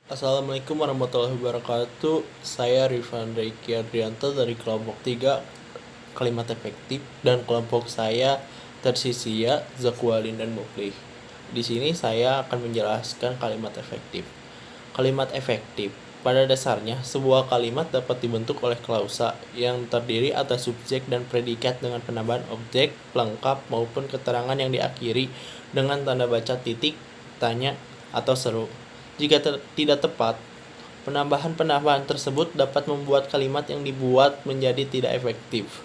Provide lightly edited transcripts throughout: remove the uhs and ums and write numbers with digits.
Assalamualaikum warahmatullahi wabarakatuh. Saya Rifan Reiki Adrianto dari kelompok 3 Kalimat Efektif dan kelompok saya Tersisia, Zakwalin dan Mukli. Di sini saya akan menjelaskan kalimat efektif. Kalimat efektif pada dasarnya sebuah kalimat dapat dibentuk oleh klausa yang terdiri atas subjek dan predikat dengan penambahan objek, pelengkap maupun keterangan yang diakhiri dengan tanda baca titik, tanya, atau seru. Jika tidak tepat, penambahan-penambahan tersebut dapat membuat kalimat yang dibuat menjadi tidak efektif.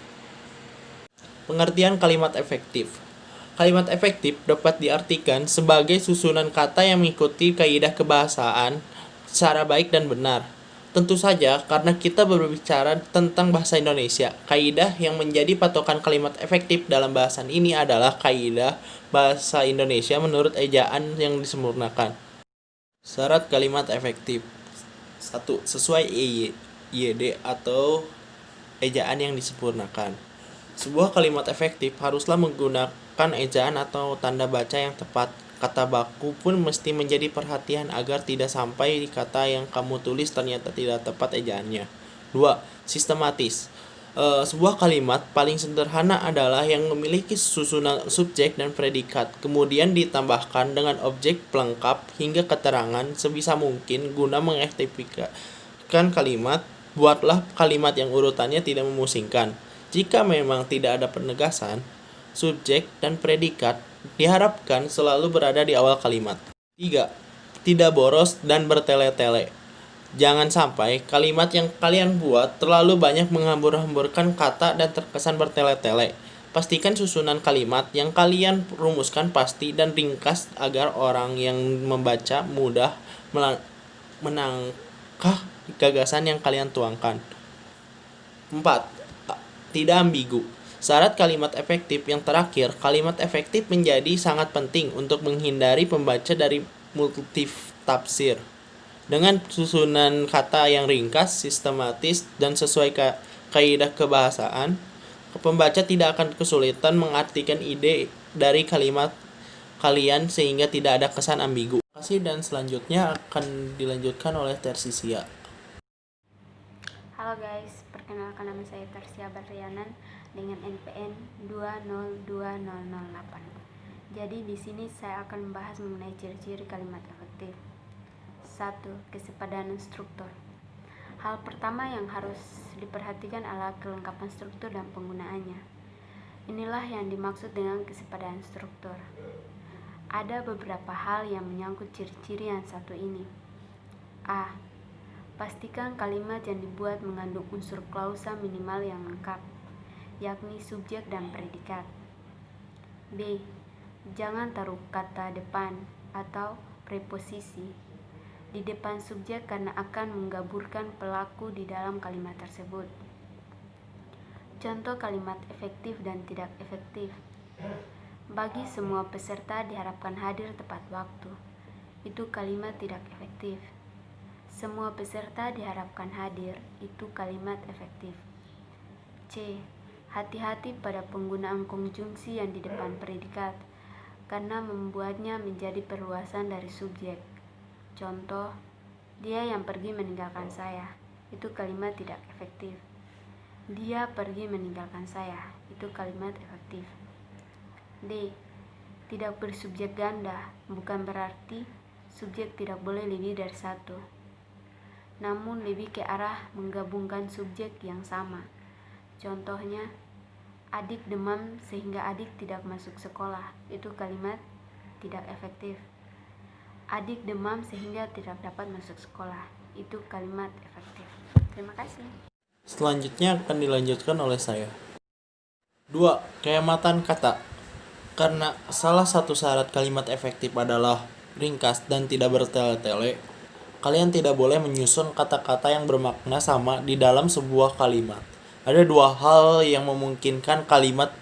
Pengertian kalimat efektif. Kalimat efektif dapat diartikan sebagai susunan kata yang mengikuti kaidah kebahasaan secara baik dan benar. Tentu saja, karena kita berbicara tentang bahasa Indonesia, kaidah yang menjadi patokan kalimat efektif dalam bahasan ini adalah kaidah bahasa Indonesia menurut ejaan yang disempurnakan. Syarat kalimat efektif. 1. Sesuai EYD atau ejaan yang disempurnakan. Sebuah kalimat efektif haruslah menggunakan ejaan atau tanda baca yang tepat. Kata baku pun mesti menjadi perhatian agar tidak sampai kata yang kamu tulis ternyata tidak tepat ejaannya. 2. Sistematis. Sebuah kalimat paling sederhana adalah yang memiliki susunan subjek dan predikat, kemudian ditambahkan dengan objek pelengkap hingga keterangan sebisa mungkin guna mengefektifkan kalimat. Buatlah kalimat yang urutannya tidak memusingkan. Jika memang tidak ada penegasan, subjek dan predikat diharapkan selalu berada di awal kalimat. 3. Tidak boros dan bertele-tele. Jangan sampai kalimat yang kalian buat terlalu banyak menghambur-hamburkan kata dan terkesan bertele-tele. Pastikan susunan kalimat yang kalian rumuskan pasti dan ringkas agar orang yang membaca mudah menangkap gagasan yang kalian tuangkan. 4. Tidak ambigu. Syarat kalimat efektif yang terakhir, kalimat efektif menjadi sangat penting untuk menghindari pembaca dari multitafsir. Dengan susunan kata yang ringkas, sistematis, dan sesuai kaidah kebahasaan, pembaca tidak akan kesulitan mengartikan ide dari kalimat kalian sehingga tidak ada kesan ambigu. Terima kasih dan selanjutnya akan dilanjutkan oleh Tersisia. Halo guys, perkenalkan nama saya Tersia Barrianan dengan NPN 2020008. Jadi di sini saya akan membahas mengenai ciri-ciri kalimat efektif. 1. Kesepadan struktur. Hal pertama yang harus diperhatikan adalah kelengkapan struktur dan penggunaannya. Inilah yang dimaksud dengan kesepadan struktur. Ada beberapa hal yang menyangkut ciri-ciri yang satu ini. A. Pastikan kalimat yang dibuat mengandung unsur klausa minimal yang lengkap, yakni subjek dan predikat. B. Jangan taruh kata depan atau preposisi di depan subjek karena akan menggaburkan pelaku di dalam kalimat tersebut. Contoh kalimat efektif dan tidak efektif. Bagi semua peserta diharapkan hadir tepat waktu. Itu kalimat tidak efektif. Semua peserta diharapkan hadir. Itu kalimat efektif. C. Hati-hati pada penggunaan konjungsi yang di depan predikat karena membuatnya menjadi perluasan dari subjek. Contoh, dia yang pergi meninggalkan saya. Itu kalimat tidak efektif. Dia pergi meninggalkan saya. Itu kalimat efektif. D. Tidak bersubjek ganda, bukan berarti subjek tidak boleh lebih dari satu, namun lebih ke arah menggabungkan subjek yang sama. Contohnya, adik demam sehingga adik tidak masuk sekolah. Itu kalimat tidak efektif. Adik demam sehingga tidak dapat masuk sekolah. Itu kalimat efektif. Terima kasih. Selanjutnya akan dilanjutkan oleh saya. 2. Kehematan kata. Karena salah satu syarat kalimat efektif adalah ringkas dan tidak bertele-tele, kalian tidak boleh menyusun kata-kata yang bermakna sama di dalam sebuah kalimat. Ada dua hal yang memungkinkan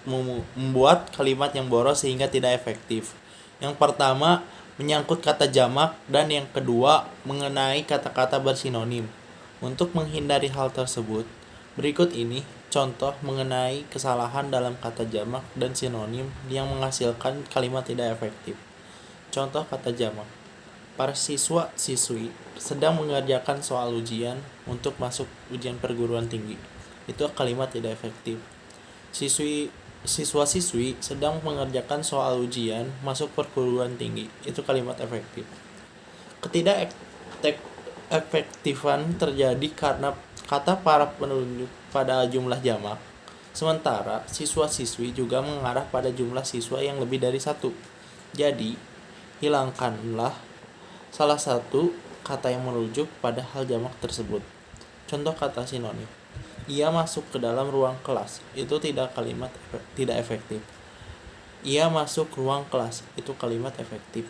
membuat kalimat yang boros sehingga tidak efektif. Yang pertama, menyangkut kata jamak, dan yang kedua, mengenai kata-kata bersinonim. Untuk menghindari hal tersebut, berikut ini contoh mengenai kesalahan dalam kata jamak dan sinonim yang menghasilkan kalimat tidak efektif. Contoh kata jamak. para siswa-siswi sedang mengerjakan soal ujian untuk masuk ujian perguruan tinggi. Itu kalimat tidak efektif. Siswa-siswi sedang mengerjakan soal ujian masuk perguruan tinggi. Itu kalimat efektif. Efektifan terjadi karena kata para penunjuk pada jumlah jamak, sementara siswa-siswi juga mengarah pada jumlah siswa yang lebih dari satu. Jadi, hilangkanlah salah satu kata yang merujuk pada hal jamak tersebut. Contoh kata sinonim. Ia masuk ke dalam ruang kelas. Itu tidak efektif. Ia masuk ruang kelas. Itu kalimat efektif.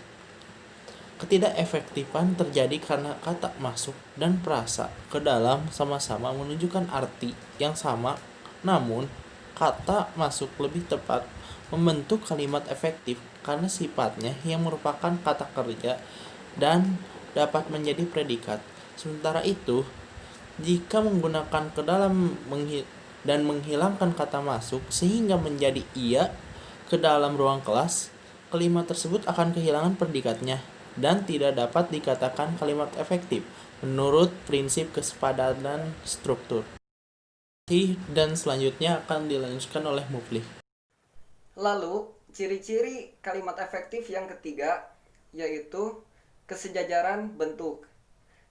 Ketidakefektifan terjadi karena kata masuk dan frasa ke dalam sama-sama menunjukkan arti yang sama, namun kata masuk lebih tepat membentuk kalimat efektif karena sifatnya yang merupakan kata kerja dan dapat menjadi predikat. Sementara itu, jika menggunakan ke dalam dan menghilangkan kata masuk sehingga menjadi ia ke dalam ruang kelas, kalimat tersebut akan kehilangan predikatnya dan tidak dapat dikatakan kalimat efektif menurut prinsip kesepakatan struktur. Dan selanjutnya akan dilanjutkan oleh Mufli. Lalu, ciri-ciri kalimat efektif yang ketiga yaitu kesejajaran bentuk.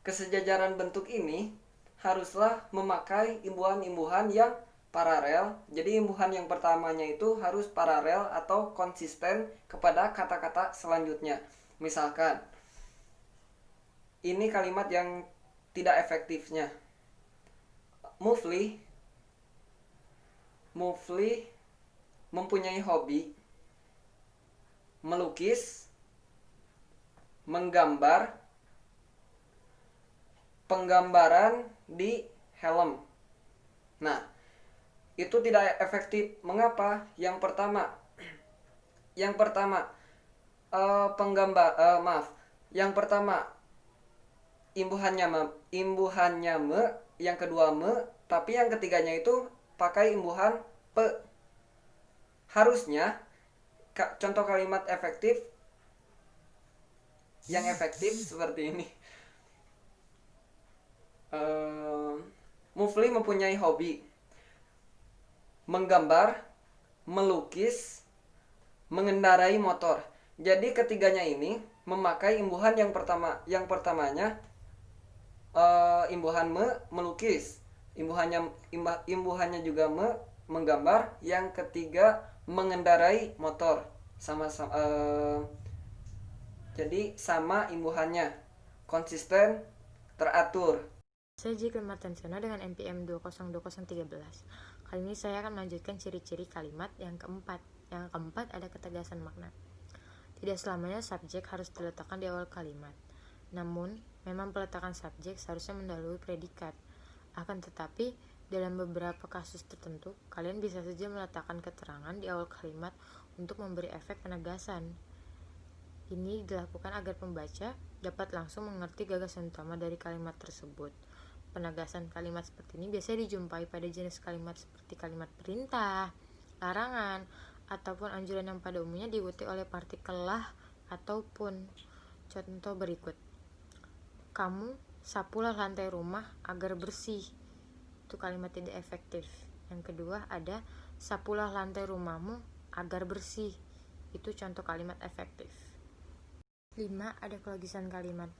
Kesejajaran bentuk ini haruslah memakai imbuhan-imbuhan yang paralel. Jadi imbuhan yang pertamanya itu harus paralel atau konsisten kepada kata-kata selanjutnya. Misalkan, ini kalimat yang tidak efektifnya. Mufli mempunyai hobi melukis, menggambar, penggambaran di helm. Nah, itu tidak efektif. Mengapa? Yang pertama, Yang pertama, imbuhannya me, yang kedua me, tapi yang ketiganya itu pakai imbuhan pe. Harusnya contoh kalimat efektif yang efektif seperti ini. Mufli mempunyai hobi menggambar, melukis, mengendarai motor. Jadi ketiganya ini memakai imbuhan yang pertamanya imbuhan melukis, imbuhannya juga menggambar, yang ketiga mengendarai motor. Jadi sama imbuhannya, konsisten, teratur. Saya Jiklim Martensona dengan NPM 202013. Kali ini saya akan melanjutkan ciri-ciri kalimat yang keempat. Yang keempat ada ketegasan makna. Tidak selamanya subjek harus diletakkan di awal kalimat. Namun, memang peletakan subjek seharusnya mendahului predikat. Akan tetapi, dalam beberapa kasus tertentu, kalian bisa saja meletakkan keterangan di awal kalimat untuk memberi efek penegasan. Ini dilakukan agar pembaca dapat langsung mengerti gagasan utama dari kalimat tersebut. Penegasan kalimat seperti ini biasanya dijumpai pada jenis kalimat seperti kalimat perintah, larangan, ataupun anjuran yang pada umumnya diikuti oleh partikel lah ataupun. Contoh berikut. Kamu sapulah lantai rumah agar bersih. Itu kalimat tidak efektif. Yang kedua ada sapulah lantai rumahmu agar bersih. Itu contoh kalimat efektif. 5. Ada kelogisan kalimat.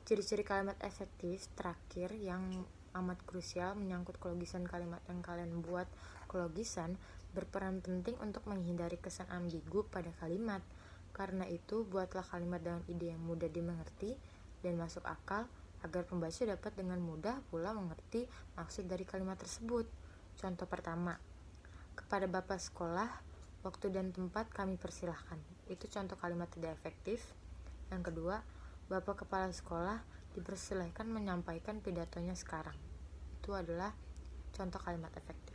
Ciri-ciri kalimat efektif terakhir yang amat krusial menyangkut kelogisan kalimat yang kalian buat. Kelogisan berperan penting untuk menghindari kesan ambigu pada kalimat. Karena itu, buatlah kalimat dengan ide yang mudah dimengerti dan masuk akal agar pembaca dapat dengan mudah pula mengerti maksud dari kalimat tersebut. Contoh pertama, kepada bapak sekolah, waktu dan tempat kami persilahkan. Itu contoh kalimat tidak efektif. Yang kedua, bapak kepala sekolah dipersilahkan menyampaikan pidatonya sekarang. Itu adalah contoh kalimat efektif.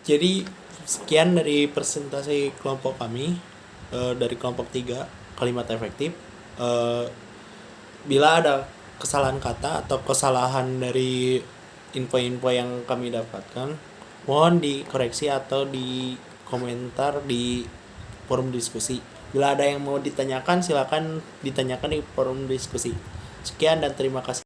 Jadi sekian dari presentasi kelompok kami dari kelompok 3 kalimat efektif. Bila ada kesalahan kata atau kesalahan dari info-info yang kami dapatkan, mohon dikoreksi atau di komentar di forum diskusi. Bila ada yang mau ditanyakan, silakan ditanyakan di forum diskusi. Sekian dan terima kasih.